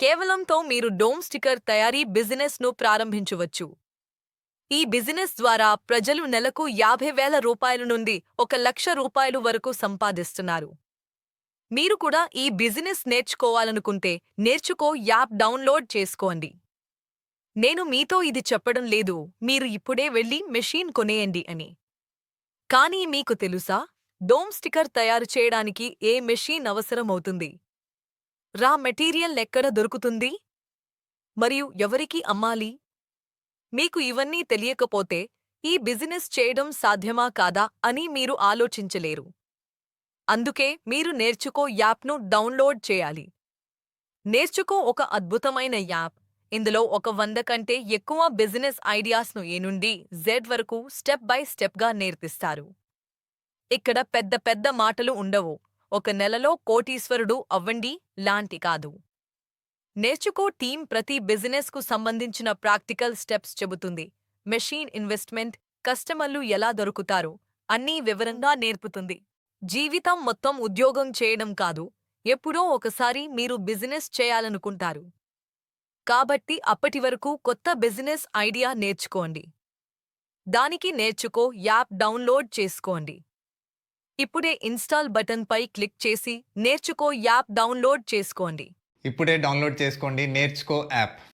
కేవలంతో మీరు dome sticker తయారీ బిజినెస్ను ప్రారంభించవచ్చు. ఈ బిజినెస్ ద్వారా ప్రజలు నెలకు 50,000 రూపాయల నుండి 1,00,000 రూపాయలు వరకు సంపాదిస్తున్నారు. మీరు కూడా ఈ బిజినెస్ నేర్చుకోవాలనుకుంటే నేర్చుకో యాప్ డౌన్లోడ్ చేసుకోండి. నేను మీతో ఇది చెప్పడం లేదు మీరు ఇప్పుడే వెళ్ళి మెషీన్ కొనేయండి అని. కానీ మీకు తెలుసా, డోమ్ స్టిక్కర్ తయారు చేయడానికి ఏ మెషీన్ అవసరమవుతుంది? రా మెటీరియల్ ఎక్కడ దొరుకుతుంది? మరియు ఎవరికి అమ్మాలి? మీకు ఇవన్నీ తెలియకపోతే ఈ బిజినెస్ చేయడం సాధ్యమా కాదా అని మీరు ఆలోచించలేరు. అందుకే మీరు నేర్చుకో యాప్ను డౌన్లోడ్ చేయాలి. నేర్చుకో ఒక అద్భుతమైన యాప్. ఇందులో 100 కంటే ఎక్కువ బిజినెస్ ఐడియాస్ను ఏ నుండి జెడ్ వరకు స్టెప్ బై స్టెప్గా నేర్పిస్తారు. ఇక్కడ పెద్ద పెద్ద మాటలు ఉండవు. ఒక నెలలో కోటీశ్వరుడు అవ్వండి లాంటి కాదు. నేర్చుకో టీం ప్రతి బిజినెస్కు సంబంధించిన ప్రాక్టికల్ స్టెప్స్ చెబుతుంది. మెషీన్ ఇన్వెస్ట్మెంట్, కస్టమర్లు ఎలా దొరుకుతారు అన్నీ వివరంగా నేర్పుతుంది. జీవితం మొత్తం ఉద్యోగం చేయడం కాదు, ఎప్పుడో ఒకసారి మీరు బిజినెస్ చేయాలనుకుంటారు. కాబట్టి అప్పటి వరకు కొత్త బిజినెస్ ఐడియా నేర్చుకోండి. దానికి నేర్చుకో యాప్ డౌన్లోడ్ చేసుకోండి. ఇప్పుడే ఇన్స్టాల్ బటన్పై క్లిక్ చేసి నేర్చుకో యాప్ డౌన్లోడ్ చేసుకోండి. ఇప్పుడే డౌన్లోడ్ చేసుకోండి నేర్చుకో యాప్.